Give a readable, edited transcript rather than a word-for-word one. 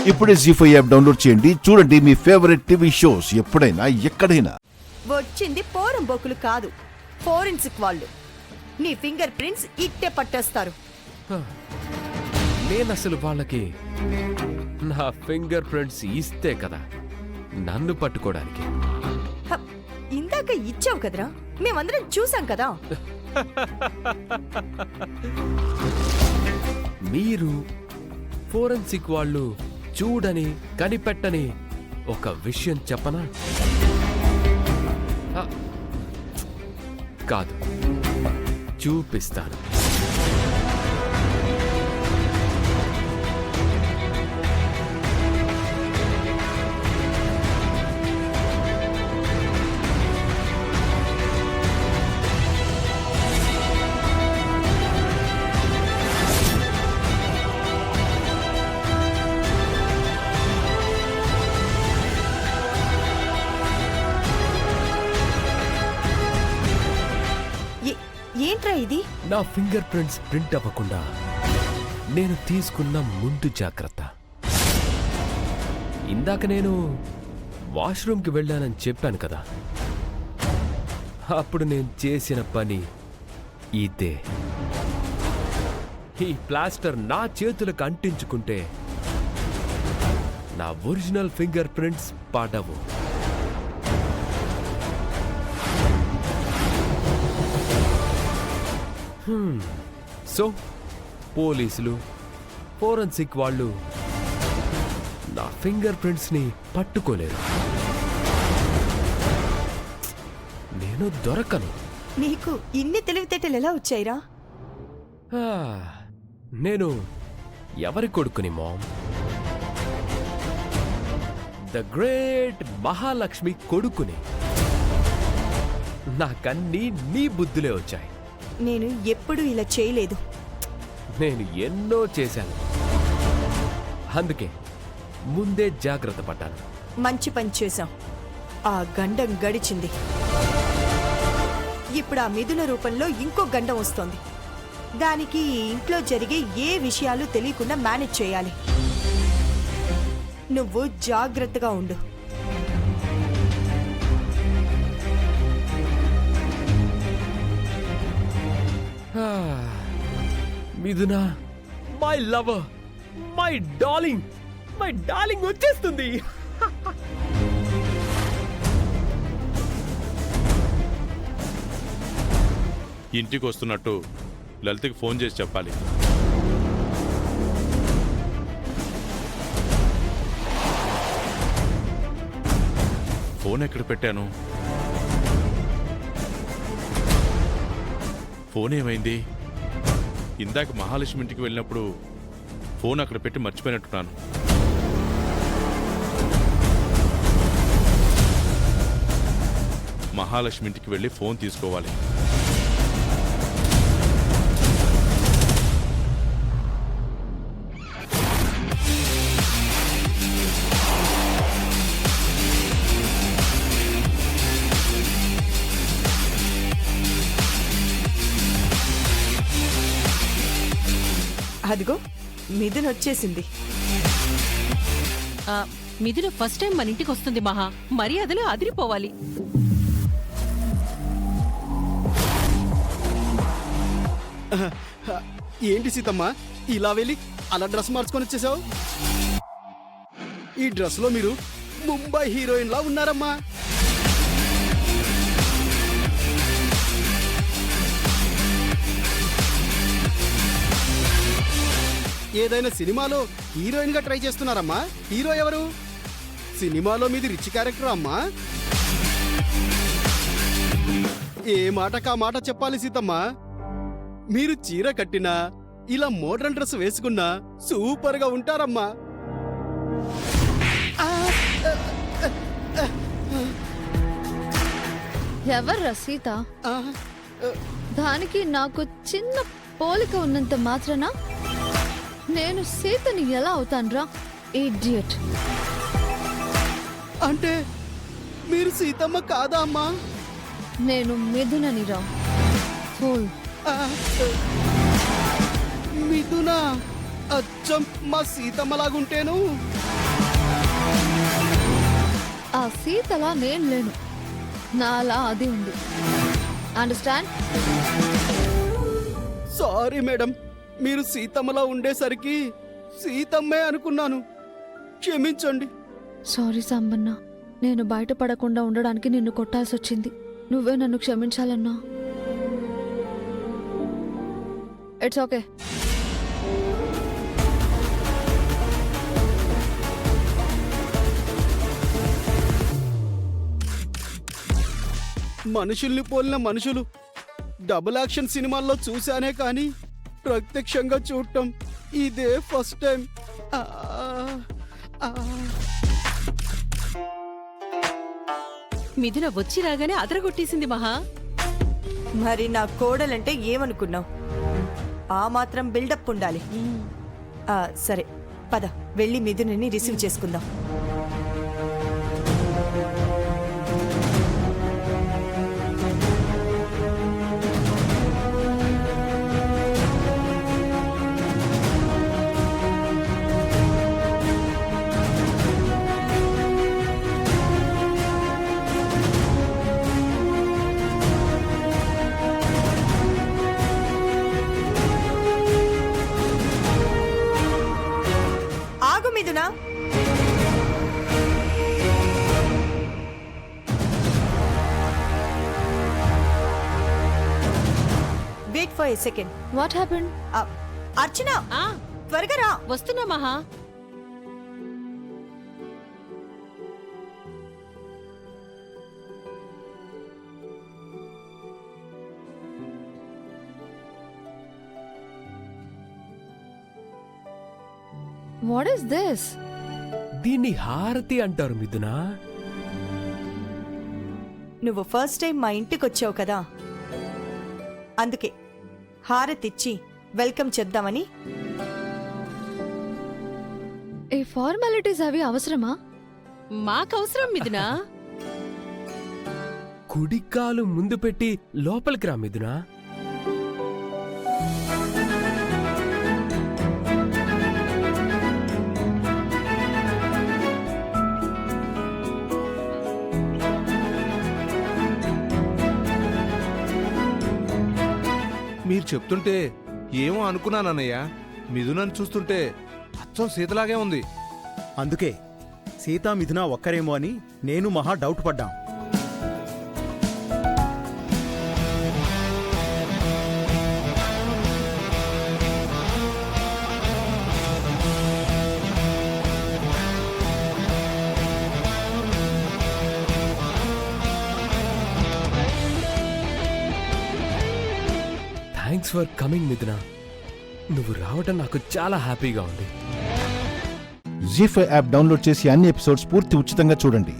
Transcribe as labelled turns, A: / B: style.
A: ఇప్పుడే జీ5 app download చేయండి. చూడండి మీ ఫేవరెట్ టీవీ షోస్ ఎప్పుడైనా ఎక్కడైనా.
B: వచ్చింది పోరంబోకులు కాదు, ఫోరెన్సిక్ వాళ్ళు. నీ ఫింగర్ ప్రింట్స్ ఇట్టే పట్టేస్తారు.
C: నేనసలు వాళ్ళకి నా ఫింగర్ ప్రింట్స్ ఇస్తే కదా నన్ను పట్టుకోవడానికి.
B: హ, ఇందాక ఇచ్చావు కదరా, మేమందరం చూసాం కదా.
C: మీరు ఫోరెన్సిక్ వాళ్ళు చూడని కనిపెట్టని ఒక విషయం చెప్పనా? కాదు, చూపిస్తాను.
B: ఏంట్రా ఇది?
C: నా ఫింగర్ ప్రింట్స్ ప్రింట్ అవ్వకుండా నేను తీసుకున్న ముందు జాగ్రత్త. ఇందాక నేను వాష్రూమ్కి వెళ్ళానని చెప్పాను కదా, అప్పుడు నేను చేసిన పని ఇదే. ఈ ప్లాస్టర్ నా చేతులకు అంటించుకుంటే నా ఒరిజినల్ ఫింగర్ ప్రింట్స్ పడవు. సో పోలీసులు, ఫోరెన్సిక్ వాళ్ళు నా ఫింగర్ ప్రింట్స్ ని పట్టుకోలేరు. నేను దొరకను.
B: నీకు ఇన్ని తెలివితేటలు ఎలా వచ్చాయిరా?
C: నేను ఎవరి కొడుకుని మామ్? ద గ్రేట్ మహాలక్ష్మి కొడుకుని. నాకన్నీ నీ బుద్ధులే వచ్చాయి.
B: నేను ఎప్పుడూ ఇలా చేయలేదు.
C: నేను ఎన్నో చేశాను, అందుకే ముందే జాగ్రత్త పడ్డాను.
B: మంచి పని చేశాం. ఆ గండం గడిచింది. ఇప్పుడు ఆ మిథున రూపంలో ఇంకో గండం వస్తోంది. దానికి ఈ ఇంట్లో జరిగే ఏ విషయాలు తెలియకుండా మేనేజ్ చేయాలి. నువ్వు జాగ్రత్తగా ఉండు.
C: మిథున, మై లవర్, మై డార్లింగ్ వచ్చేస్తుంది.
D: ఇంటికి వస్తున్నట్టు లలితకి ఫోన్ చేసి చెప్పాలి. ఫోన్ ఎక్కడ పెట్టాను? ఫోన్ ఏమైంది? ఇందాక మహాలక్ష్మి ఇంటికి వెళ్ళినప్పుడు ఫోన్ అక్కడ పెట్టి మర్చిపోయినట్టున్నాను. మహాలక్ష్మి ఇంటికి వెళ్ళి ఫోన్ తీసుకోవాలి.
B: అదిగో మిథున్ వచ్చేసింది.
E: మిథున ఫస్ట్ టైం మన ఇంటికి వస్తుంది మహా, మర్యాదలు అదిరిపోవాలి.
F: ఏంటి సీతమ్మ, ఇలా వెళ్ళి అలా డ్రెస్ మార్చుకొని వచ్చేసావు? ఈ డ్రెస్ లో మీరు ముంబై హీరోయిన్ లా ఉన్నారమ్మా. ఏదైనా సినిమాలో హీరోయిన్ గా ట్రై చేస్తున్నారమ్మా? హీరో ఎవరు? సినిమాలో మీది రిచ్ క్యారెక్టర్ అమ్మా. ఏ మాటకా మాట చెప్పాలి సీతమ్మ. మీరు చీర కట్టినా ఇలా మోడర్న్ డ్రెస్ వేసుకున్నా సూపర్ గా ఉంటారమ్మా.
G: ఎవర్రా సీత? దానికి నాకు చిన్న పోలిక ఉన్నంత మాత్రాన నేను సీతని ఎలా అవుతాన్రా? ఇడియట్.
F: అంటే మీరు సీతమ్మ కాదా అమ్మా?
G: నేను మిథుననిరా. ఫూల్.
F: మిథున అచ్చం మా సీతమ్మలాగుంటేను.
G: ఆ సీతలా నేను లేను, నాలా అది ఉంది. అండర్స్టాండ్?
F: సారీ మేడం, మీరు సీతమ్మలా ఉండేసరికి సీతమ్మే అనుకున్నాను. క్షమించండి.
G: సారీ సంబన్న, నేను బయటపడకుండా ఉండడానికి నిన్ను కొట్టాల్సి వచ్చింది. నువ్వే నన్ను క్షమించాలన్నా. It's okay.
F: మనుషుల్ని పోలిన మనుషులు డబుల్ యాక్షన్ సినిమాల్లో చూశానే కానీ ప్రత్యక్షంగా చూడటం ఇదే ఫస్ట్ టైం. ఆ, ఆ.
E: మిథున వచ్చి రాగానే అదరగొట్టేసింది మహా.
B: మరి నా కోడలంటే ఏమనుకున్నావు? ఆ మాత్రం బిల్డప్ ఉండాలి. సరే పద, వెళ్ళి మిథునని రిసీవ్ చేసుకుందాం. ఆగు Mithuna. Wait for a second.
G: What happened?
B: Archana,
E: ఆ
B: త్వరగా రా.
E: వస్తున్నా మహా.
G: What is this?
C: దీన్ని హారతి అంటారు మిథునా.
B: నువ్వు ఫస్ట్ టైం మా ఇంటికి వచ్చావు కదా, అందుకే హారతిచ్చి వెల్కమ్ చెప్దామని.
G: ఈ ఫార్మాలిటీస్ అవి అవసరమా?
E: మాకవసరం మిథునా.
C: కుడికాలు ముందు పెట్టి లోపలికి రా మిథునా.
H: మీరు చెప్తుంటే ఏమో అనుకున్నానన్నయ్య. మిథునని చూస్తుంటే అచ్చం సీతలాగే ఉంది.
I: అందుకే సీతా మిథున ఒక్కరేమో అని నేను మహా డౌట్ పడ్డాం.
C: థ్యాంక్స్ ఫర్ కమింగ్ మిథునా. నువ్వు రావటం నాకు చాలా హ్యాపీగా ఉంది.
A: జీ5 యాప్ డౌన్లోడ్ చేసి అన్ని ఎపిసోడ్స్ పూర్తి ఉచితంగా చూడండి.